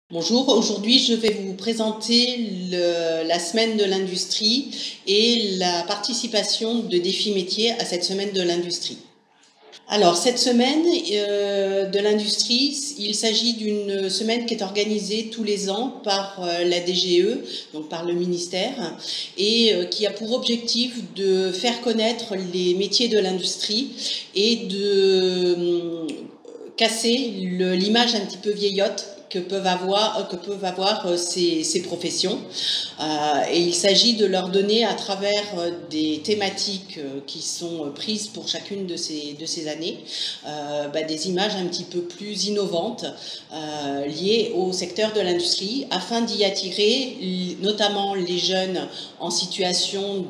Bonjour, aujourd'hui je vais vous présenter la semaine de l'industrie et la participation de Défi Métiers à cette semaine de l'industrie. Alors cette semaine de l'industrie, il s'agit d'une semaine qui est organisée tous les ans par la DGE, donc par le ministère, et qui a pour objectif de faire connaître les métiers de l'industrie et de casser l'image un petit peu vieillotte que peuvent avoir ces professions. Et il s'agit de leur donner à travers des thématiques qui sont prises pour chacune de ces années des images un petit peu plus innovantes liées au secteur de l'industrie afin d'y attirer notamment les jeunes en situation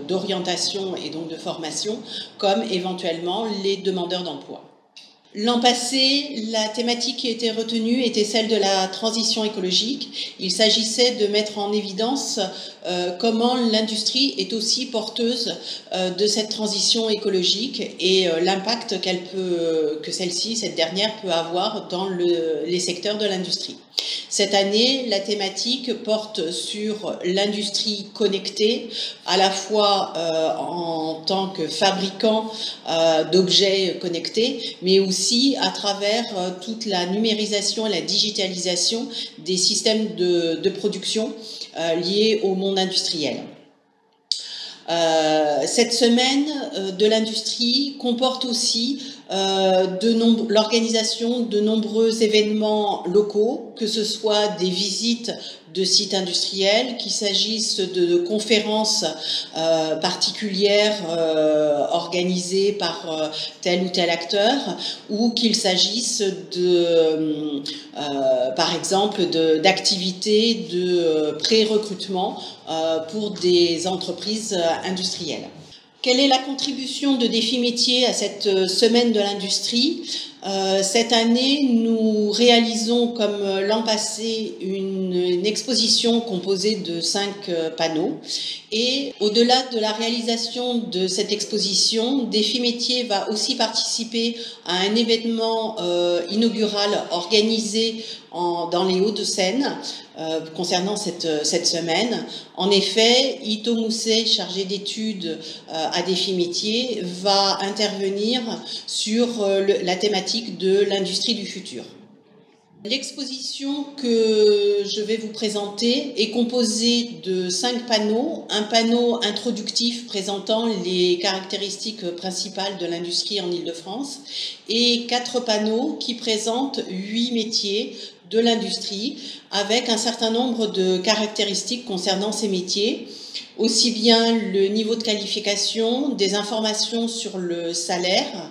d'orientation et donc de formation comme éventuellement les demandeurs d'emploi. L'an passé, la thématique qui était retenue était celle de la transition écologique. Il s'agissait de mettre en évidence comment l'industrie est aussi porteuse de cette transition écologique et l'impact que cette dernière peut avoir dans les secteurs de l'industrie. Cette année, la thématique porte sur l'industrie connectée, à la fois en tant que fabricant d'objets connectés, mais aussi à travers toute la numérisation et la digitalisation des systèmes de production liés au monde industriel. Cette semaine de l'industrie comporte aussi l'organisation de nombreux événements locaux, que ce soit des visites de sites industriels, qu'il s'agisse de conférences particulières organisées par tel ou tel acteur, ou qu'il s'agisse par exemple d'activités de pré-recrutement pour des entreprises industrielles. Quelle est la contribution de Défi Métiers à cette semaine de l'industrie ? Cette année, nous réalisons, comme l'an passé, une exposition composée de 5 panneaux. Et au-delà de la réalisation de cette exposition, Défi Métiers va aussi participer à un événement inaugural organisé dans les Hauts-de-Seine concernant cette semaine. En effet, Ito Mousset, chargé d'études à Défi Métiers, va intervenir sur la thématique de l'industrie du futur. L'exposition que je vais vous présenter est composée de 5 panneaux. Un panneau introductif présentant les caractéristiques principales de l'industrie en Île-de-France et 4 panneaux qui présentent 8 métiers de l'industrie avec un certain nombre de caractéristiques concernant ces métiers, aussi bien le niveau de qualification, des informations sur le salaire,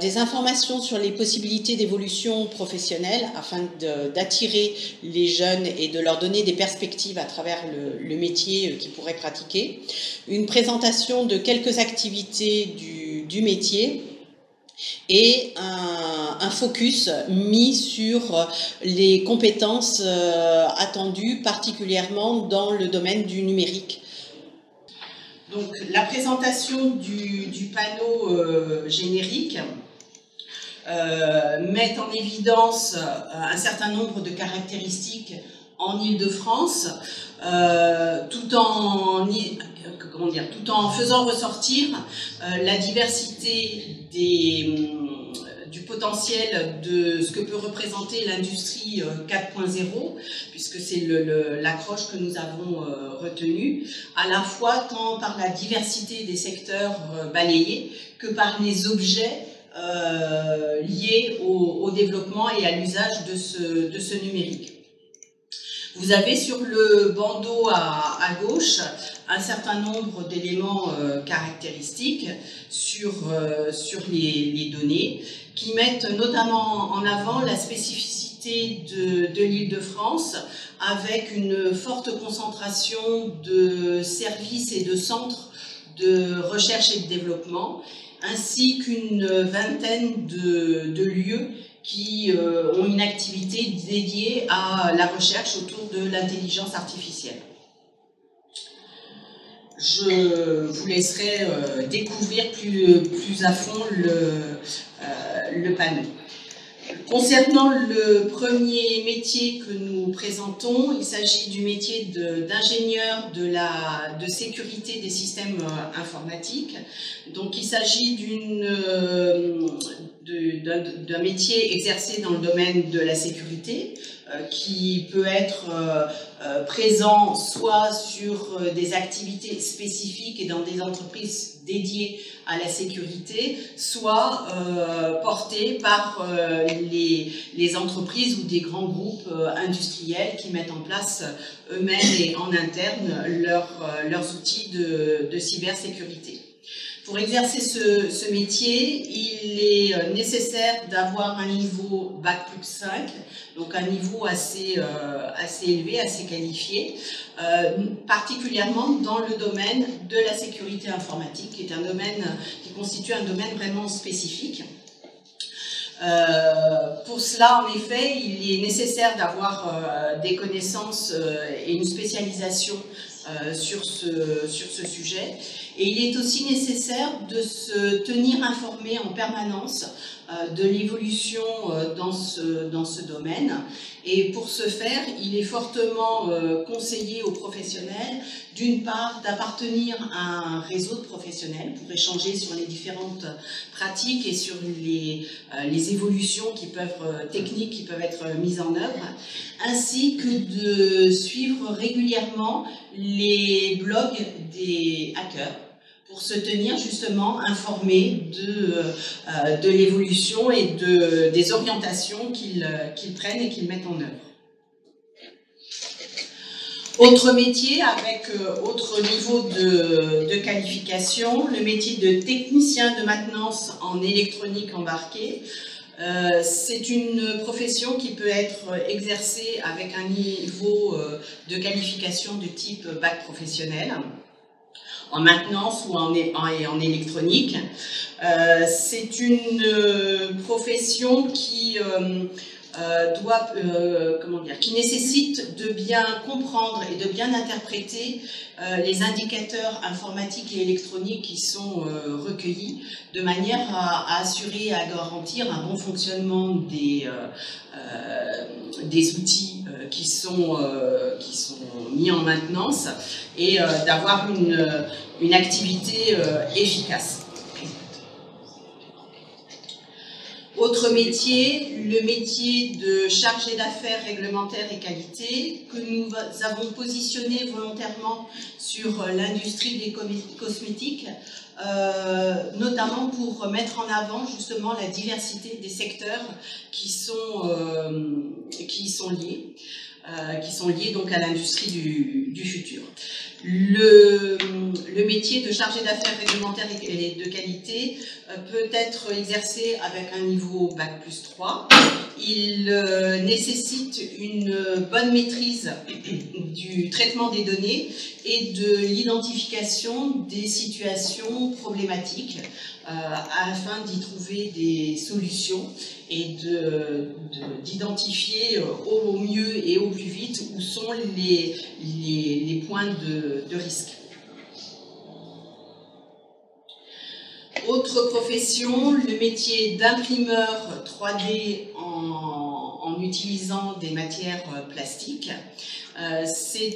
des informations sur les possibilités d'évolution professionnelle afin d'attirer les jeunes et de leur donner des perspectives à travers le métier qu'ils pourraient pratiquer, une présentation de quelques activités du métier, et un focus mis sur les compétences attendues, particulièrement dans le domaine du numérique. Donc, la présentation du panneau générique met en évidence un certain nombre de caractéristiques en Île-de-France, tout en faisant ressortir la diversité du potentiel de ce que peut représenter l'industrie 4.0, puisque c'est l'accroche que nous avons retenue, à la fois tant par la diversité des secteurs balayés que par les objets liés au développement et à l'usage de ce numérique. Vous avez sur le bandeau à gauche un certain nombre d'éléments caractéristiques sur les données qui mettent notamment en avant la spécificité de l'Île-de-France avec une forte concentration de services et de centres de recherche et de développement ainsi qu'une vingtaine de lieux qui ont une activité dédiée à la recherche autour de l'intelligence artificielle. Je vous laisserai découvrir plus à fond le panneau. Concernant le premier métier que nous présentons, il s'agit du métier d'ingénieur de sécurité des systèmes informatiques. Donc il s'agit d'un métier exercé dans le domaine de la sécurité, qui peut être présent soit sur des activités spécifiques et dans des entreprises dédiées à la sécurité, soit porté par les entreprises ou des grands groupes industriels qui mettent en place eux-mêmes et en interne leurs outils de cybersécurité. Pour exercer ce métier, il est nécessaire d'avoir un niveau Bac plus 5, donc un niveau assez élevé, assez qualifié, particulièrement dans le domaine de la sécurité informatique, qui constitue un domaine vraiment spécifique. Pour cela, en effet, il est nécessaire d'avoir des connaissances et une spécialisation sur ce sujet. Et il est aussi nécessaire de se tenir informé en permanence de l'évolution dans ce domaine. Et pour ce faire, il est fortement conseillé aux professionnels, d'une part, d'appartenir à un réseau de professionnels pour échanger sur les différentes pratiques et sur les évolutions techniques qui peuvent être mises en œuvre, ainsi que de suivre régulièrement les blogs des hackers pour se tenir justement informé de l'évolution et des orientations qu'ils prennent et qu'ils mettent en œuvre. Autre métier avec autre niveau de qualification, le métier de technicien de maintenance en électronique embarquée. C'est une profession qui peut être exercée avec un niveau de qualification de type bac professionnel, en maintenance ou en électronique. C'est une profession qui qui nécessite de bien comprendre et de bien interpréter les indicateurs informatiques et électroniques qui sont recueillis, de manière à assurer et à garantir un bon fonctionnement des outils qui sont mis en maintenance et d'avoir une activité efficace. Autre métier, le métier de chargé d'affaires réglementaire et qualité, que nous avons positionné volontairement sur l'industrie des cosmétiques, notamment pour mettre en avant justement la diversité des secteurs qui sont liés donc à l'industrie du futur. Le métier de chargé d'affaires réglementaire et de qualité peut être exercé avec un niveau Bac plus 3. Il nécessite une bonne maîtrise du traitement des données et de l'identification des situations problématiques afin d'y trouver des solutions et d'identifier au mieux et au plus vite où sont les points de risque. Autre profession, le métier d'imprimeur 3D en utilisant des matières plastiques. C'est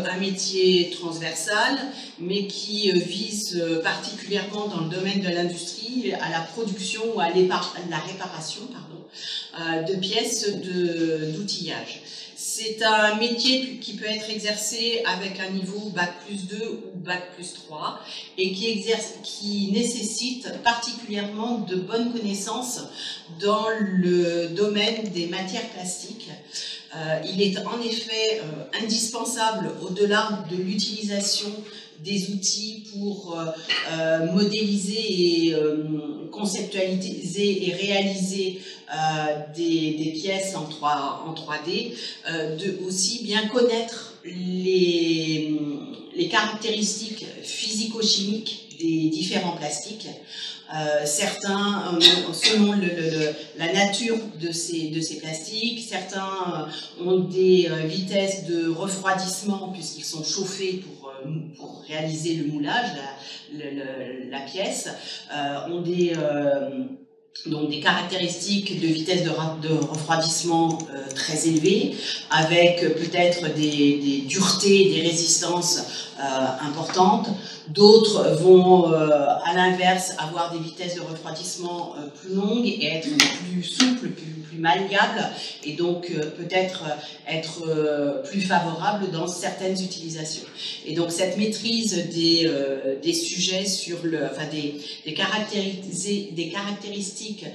un métier transversal, mais qui vise particulièrement dans le domaine de l'industrie à la production ou à la réparation de pièces d'outillage. C'est un métier qui peut être exercé avec un niveau Bac plus 2 ou Bac plus 3 et qui nécessite particulièrement de bonnes connaissances dans le domaine des matières plastiques. Il est en effet indispensable, au-delà de l'utilisation des outils pour modéliser et conceptualiser et réaliser des pièces en 3D, de aussi bien connaître les caractéristiques physico-chimiques des différents plastiques. Certains, selon la nature de ces plastiques, certains ont des vitesses de refroidissement puisqu'ils sont chauffés pour réaliser le moulage, la pièce, ont Donc des caractéristiques de vitesse de refroidissement très élevées, avec peut-être des duretés, des résistances importantes. D'autres vont, à l'inverse, avoir des vitesses de refroidissement plus longues et être plus souples, plus malléables, et donc peut-être être plus favorables dans certaines utilisations. Et donc cette maîtrise des sujets sur des caractéristiques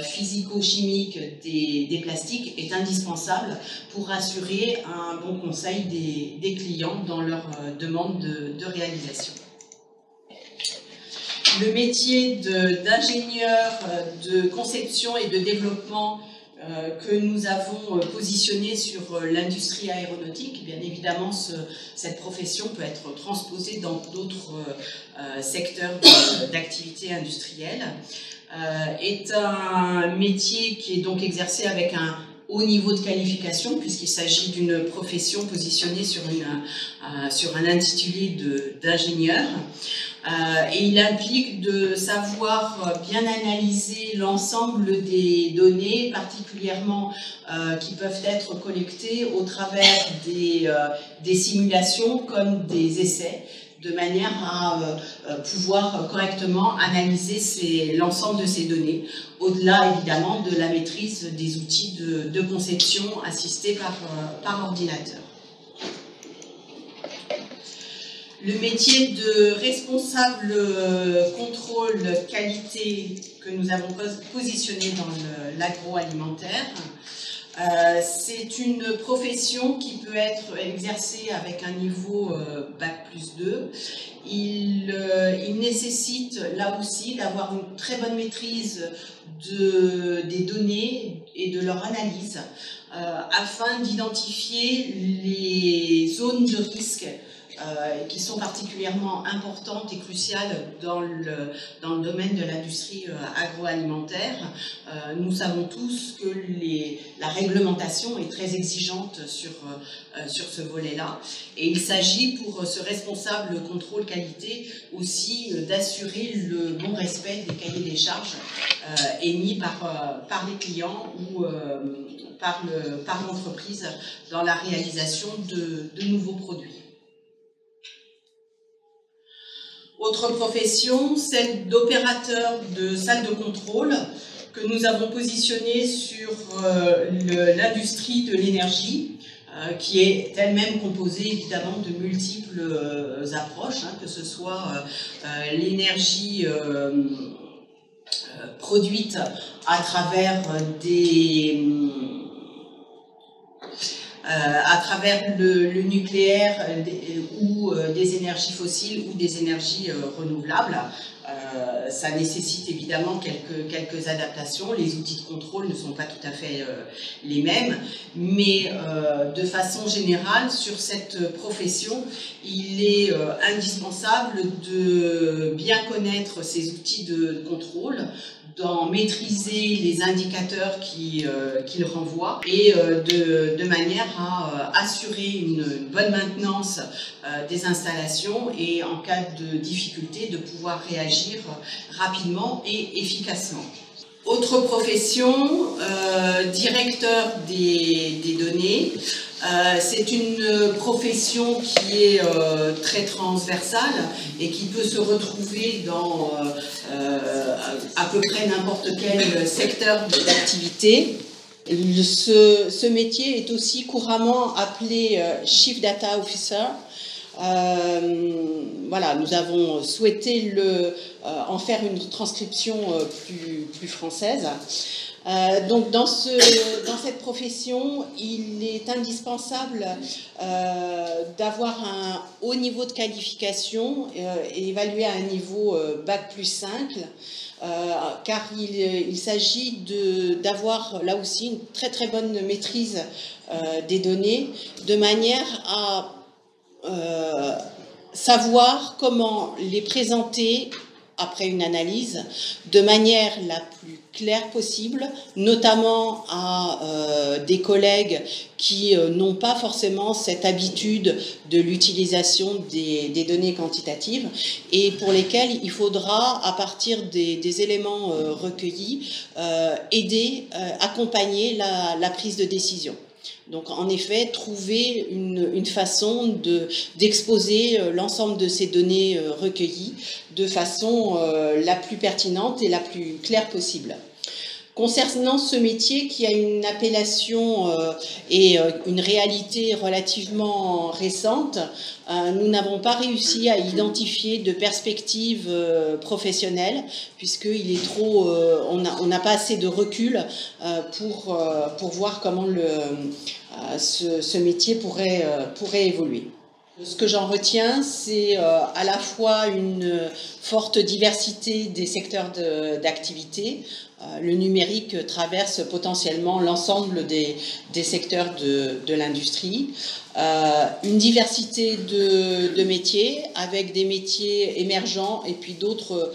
physico-chimiques des plastiques est indispensable pour assurer un bon conseil des clients dans leur demande de réalisation. Le métier d'ingénieur de conception et de développement que nous avons positionné sur l'industrie aéronautique, bien évidemment cette profession peut être transposée dans d'autres secteurs d'activité industrielle, est un métier qui est donc exercé avec un haut niveau de qualification, puisqu'il s'agit d'une profession positionnée sur un intitulé d'ingénieur. Et il implique de savoir bien analyser l'ensemble des données, particulièrement qui peuvent être collectées au travers des simulations comme des essais, de manière à pouvoir correctement analyser l'ensemble de ces données, au-delà évidemment de la maîtrise des outils de conception assistés par ordinateur. Le métier de responsable contrôle qualité que nous avons positionné dans l'agroalimentaire, c'est une profession qui peut être exercée avec un niveau Bac+2. Il nécessite là aussi d'avoir une très bonne maîtrise des données et de leur analyse afin d'identifier les zones de risque qui sont particulièrement importantes et cruciales dans le domaine de l'industrie agroalimentaire. Nous savons tous que la réglementation est très exigeante sur ce volet-là, et il s'agit pour ce responsable contrôle qualité aussi d'assurer le bon respect des cahiers des charges émis par les clients ou par l'entreprise dans la réalisation de nouveaux produits. Autre profession, celle d'opérateur de salle de contrôle, que nous avons positionné sur l'industrie de l'énergie, qui est elle-même composée évidemment de multiples approches, que ce soit l'énergie produite à travers le nucléaire ou des énergies fossiles ou des énergies renouvelables. Ça nécessite évidemment quelques adaptations. Les outils de contrôle ne sont pas tout à fait les mêmes, mais de façon générale, sur cette profession, il est indispensable de bien connaître ces outils de contrôle, d'en maîtriser les indicateurs qu'ils renvoient et de manière à assurer une bonne maintenance des installations et en cas de difficulté de pouvoir réagir rapidement et efficacement. Autre profession, directeur des données. C'est une profession qui est très transversale et qui peut se retrouver dans à peu près n'importe quel secteur d'activité. Ce métier est aussi couramment appelé Chief Data Officer. Voilà, nous avons souhaité en faire une transcription plus française. Donc dans cette profession, il est indispensable d'avoir un haut niveau de qualification et évalué à un niveau Bac+5, car il s'agit d'avoir là aussi une très très bonne maîtrise des données, de manière à savoir comment les présenter après une analyse, de manière la plus claire possible, notamment à des collègues qui n'ont pas forcément cette habitude de l'utilisation des données quantitatives et pour lesquels il faudra, à partir des éléments recueillis, aider, accompagner la prise de décision. Donc, en effet, trouver une façon d'exposer l'ensemble de ces données recueillies de façon la plus pertinente et la plus claire possible. Concernant ce métier qui a une appellation et une réalité relativement récente, nous n'avons pas réussi à identifier de perspective professionnelle puisqu'il est trop, on n'a pas assez de recul pour voir comment ce métier pourrait évoluer. Ce que j'en retiens, c'est à la fois une forte diversité des secteurs d'activité. Le numérique traverse potentiellement l'ensemble des secteurs de l'industrie. Une diversité de métiers, avec des métiers émergents et puis d'autres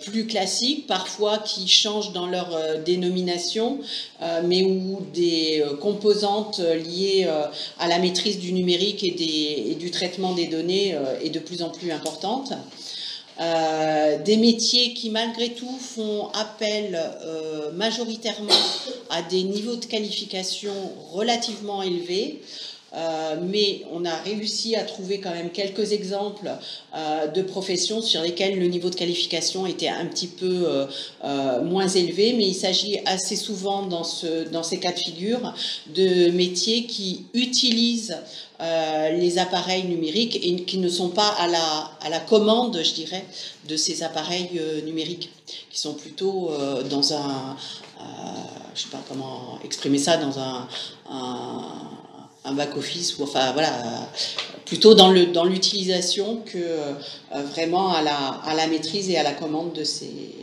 plus classiques, parfois qui changent dans leur dénomination, mais où des composantes liées à la maîtrise du numérique et du traitement des données est de plus en plus importante. Des métiers qui malgré tout font appel majoritairement à des niveaux de qualification relativement élevés, mais on a réussi à trouver quand même quelques exemples de professions sur lesquelles le niveau de qualification était un petit peu moins élevé, mais il s'agit assez souvent dans ces cas de figure de métiers qui utilisent les appareils numériques et qui ne sont pas à la commande, je dirais, de ces appareils numériques, qui sont plutôt dans un, je ne sais pas comment exprimer ça, dans un back-office, ou enfin voilà, plutôt dans l'utilisation que vraiment à la maîtrise et à la commande de ces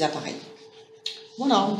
appareils. Voilà.